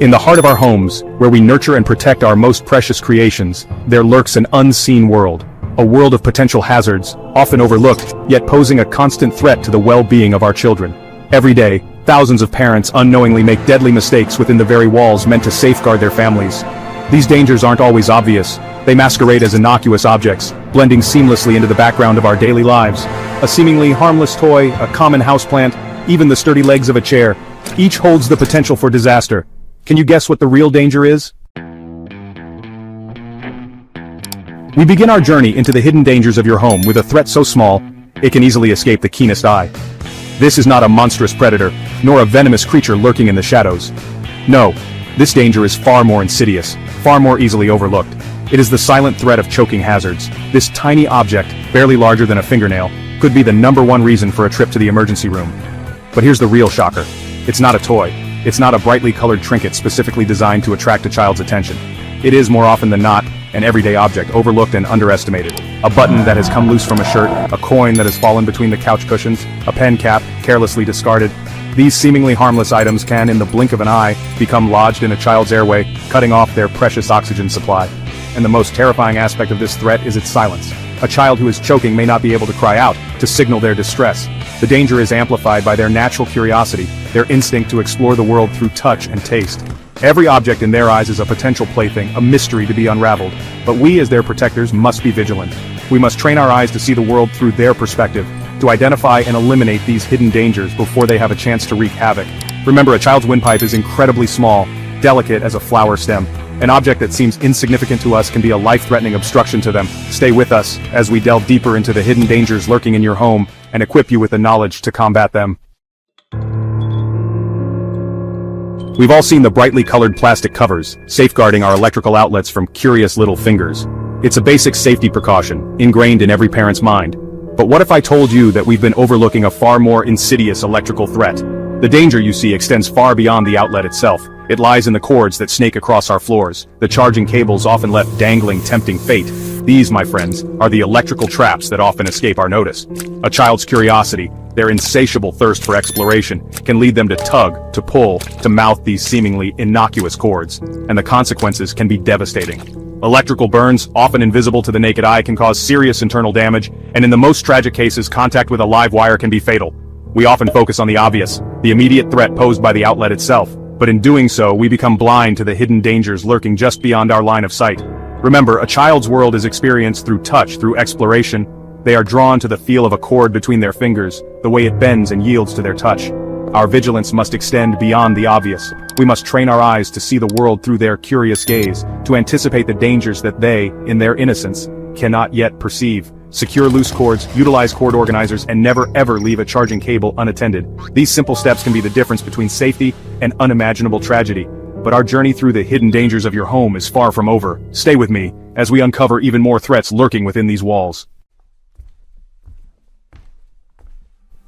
In the heart of our homes, where we nurture and protect our most precious creations, there lurks an unseen world. A world of potential hazards, often overlooked, yet posing a constant threat to the well-being of our children. Every day, thousands of parents unknowingly make deadly mistakes within the very walls meant to safeguard their families. These dangers aren't always obvious. They masquerade as innocuous objects, blending seamlessly into the background of our daily lives. A seemingly harmless toy, a common houseplant, even the sturdy legs of a chair, each holds the potential for disaster. Can you guess what the real danger is? We begin our journey into the hidden dangers of your home with a threat so small, it can easily escape the keenest eye. This is not a monstrous predator, nor a venomous creature lurking in the shadows. No, this danger is far more insidious, far more easily overlooked. It is the silent threat of choking hazards. This tiny object, barely larger than a fingernail, could be the #1 reason for a trip to the emergency room. But here's the real shocker. It's not a toy. It's not a brightly colored trinket specifically designed to attract a child's attention. It is, more often than not, an everyday object overlooked and underestimated. A button that has come loose from a shirt, a coin that has fallen between the couch cushions, a pen cap carelessly discarded. These seemingly harmless items can, in the blink of an eye, become lodged in a child's airway, cutting off their precious oxygen supply. And the most terrifying aspect of this threat is its silence. A child who is choking may not be able to cry out to signal their distress. The danger is amplified by their natural curiosity, their instinct to explore the world through touch and taste. Every object in their eyes is a potential plaything, a mystery to be unraveled. But we, as their protectors, must be vigilant. We must train our eyes to see the world through their perspective, to identify and eliminate these hidden dangers before they have a chance to wreak havoc. Remember, a child's windpipe is incredibly small, delicate as a flower stem. An object that seems insignificant to us can be a life-threatening obstruction to them. Stay with us as we delve deeper into the hidden dangers lurking in your home and equip you with the knowledge to combat them. We've all seen the brightly colored plastic covers, safeguarding our electrical outlets from curious little fingers. It's a basic safety precaution, ingrained in every parent's mind. But what if I told you that we've been overlooking a far more insidious electrical threat? The danger, you see, extends far beyond the outlet itself. It lies in the cords that snake across our floors, the charging cables often left dangling, tempting fate. These, my friends, are the electrical traps that often escape our notice. A child's curiosity, their insatiable thirst for exploration, can lead them to tug, to pull, to mouth these seemingly innocuous cords, and the consequences can be devastating. Electrical burns, often invisible to the naked eye, can cause serious internal damage, and in the most tragic cases, contact with a live wire can be fatal. We often focus on the obvious, the immediate threat posed by the outlet itself, but in doing so, we become blind to the hidden dangers lurking just beyond our line of sight. Remember, a child's world is experienced through touch, through exploration. They are drawn to the feel of a cord between their fingers, the way it bends and yields to their touch. Our vigilance must extend beyond the obvious. We must train our eyes to see the world through their curious gaze, to anticipate the dangers that they, in their innocence, cannot yet perceive. Secure loose cords, utilize cord organizers, and never ever leave a charging cable unattended. These simple steps can be the difference between safety and unimaginable tragedy. But our journey through the hidden dangers of your home is far from over. Stay with me, as we uncover even more threats lurking within these walls.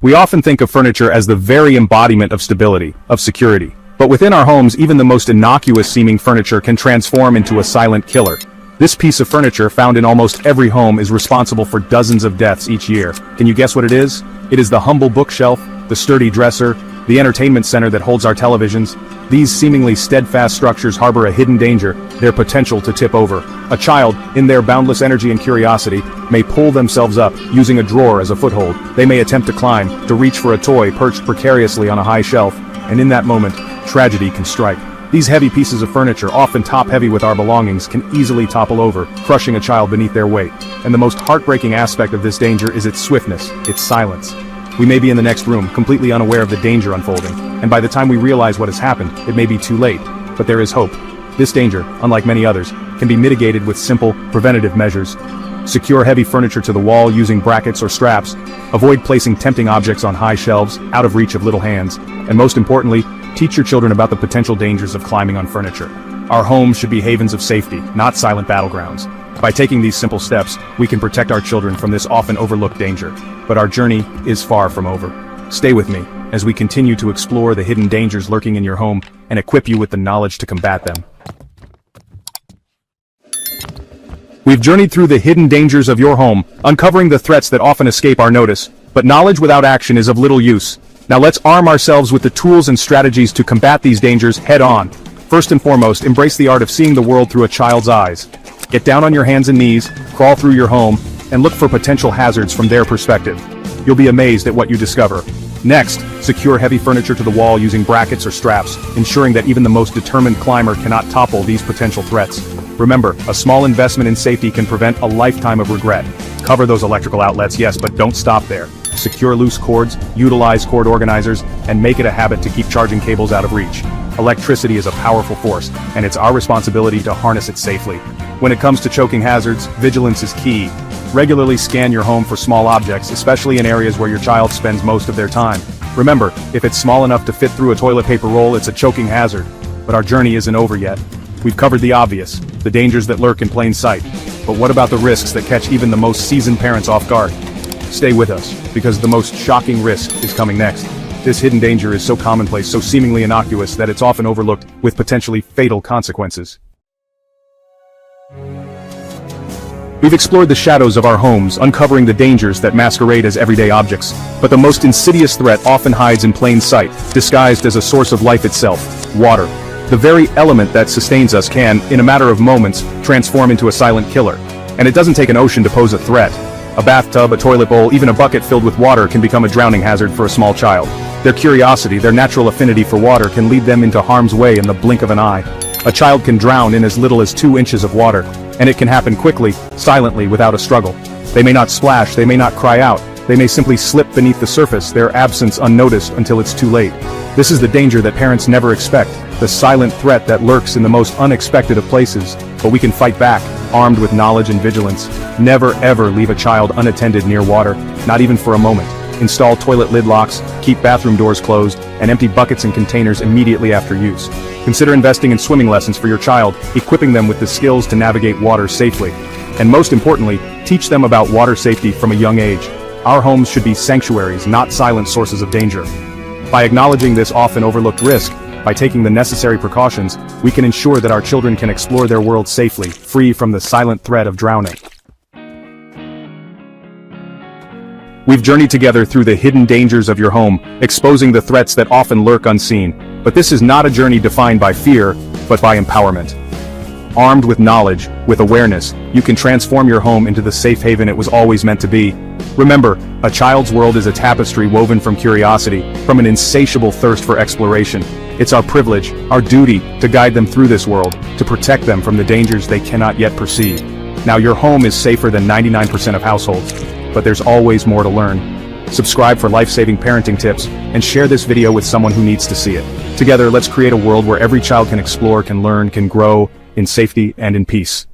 We often think of furniture as the very embodiment of stability, of security. But within our homes, even the most innocuous-seeming furniture can transform into a silent killer. This piece of furniture, found in almost every home, is responsible for dozens of deaths each year. Can you guess what it is? It is the humble bookshelf, the sturdy dresser, the entertainment center that holds our televisions. These seemingly steadfast structures harbor a hidden danger, their potential to tip over. A child, in their boundless energy and curiosity, may pull themselves up, using a drawer as a foothold. They may attempt to climb, to reach for a toy perched precariously on a high shelf, and in that moment, tragedy can strike. These heavy pieces of furniture, often top-heavy with our belongings, can easily topple over, crushing a child beneath their weight. And the most heartbreaking aspect of this danger is its swiftness, its silence. We may be in the next room, completely unaware of the danger unfolding, and by the time we realize what has happened, it may be too late. But there is hope. This danger, unlike many others, can be mitigated with simple, preventative measures. Secure heavy furniture to the wall using brackets or straps. Avoid placing tempting objects on high shelves, out of reach of little hands. And most importantly, teach your children about the potential dangers of climbing on furniture. Our homes should be havens of safety, not silent battlegrounds. By taking these simple steps, we can protect our children from this often overlooked danger. But our journey is far from over. Stay with me as we continue to explore the hidden dangers lurking in your home and equip you with the knowledge to combat them. We've journeyed through the hidden dangers of your home, uncovering the threats that often escape our notice. But knowledge without action is of little use. Now let's arm ourselves with the tools and strategies to combat these dangers head-on. First and foremost, embrace the art of seeing the world through a child's eyes. Get down on your hands and knees, crawl through your home, and look for potential hazards from their perspective. You'll be amazed at what you discover. Next, secure heavy furniture to the wall using brackets or straps, ensuring that even the most determined climber cannot topple these potential threats. Remember, a small investment in safety can prevent a lifetime of regret. Cover those electrical outlets, yes, but don't stop there. Secure loose cords, utilize cord organizers, and make it a habit to keep charging cables out of reach. Electricity is a powerful force, and it's our responsibility to harness it safely. When it comes to choking hazards, vigilance is key. Regularly scan your home for small objects, especially in areas where your child spends most of their time. Remember, if it's small enough to fit through a toilet paper roll, it's a choking hazard. But our journey isn't over yet. We've covered the obvious, the dangers that lurk in plain sight. But what about the risks that catch even the most seasoned parents off guard? Stay with us, because the most shocking risk is coming next. This hidden danger is so commonplace, so seemingly innocuous, that it's often overlooked, with potentially fatal consequences. We've explored the shadows of our homes, uncovering the dangers that masquerade as everyday objects. But the most insidious threat often hides in plain sight, disguised as a source of life itself: water. The very element that sustains us can, in a matter of moments, transform into a silent killer. And it doesn't take an ocean to pose a threat. A bathtub, a toilet bowl, even a bucket filled with water can become a drowning hazard for a small child. Their curiosity, their natural affinity for water can lead them into harm's way in the blink of an eye. A child can drown in as little as 2 inches of water, and it can happen quickly, silently, without a struggle. They may not splash, they may not cry out, they may simply slip beneath the surface, their absence unnoticed until it's too late. This is the danger that parents never expect, the silent threat that lurks in the most unexpected of places, but we can fight back, armed with knowledge and vigilance. Never ever leave a child unattended near water, not even for a moment. Install toilet lid locks, keep bathroom doors closed, and empty buckets and containers immediately after use. Consider investing in swimming lessons for your child, equipping them with the skills to navigate water safely. And most importantly, teach them about water safety from a young age. Our homes should be sanctuaries, not silent sources of danger. By acknowledging this often overlooked risk, by taking the necessary precautions, we can ensure that our children can explore their world safely, free from the silent threat of drowning. We've journeyed together through the hidden dangers of your home, exposing the threats that often lurk unseen. But this is not a journey defined by fear, but by empowerment. Armed with knowledge, with awareness, you can transform your home into the safe haven it was always meant to be. Remember, a child's world is a tapestry woven from curiosity, from an insatiable thirst for exploration. It's our privilege, our duty, to guide them through this world, to protect them from the dangers they cannot yet perceive. Now, your home is safer than 99% of households, but there's always more to learn. Subscribe for life-saving parenting tips, and share this video with someone who needs to see it. Together, let's create a world where every child can explore, can learn, can grow, in safety and in peace.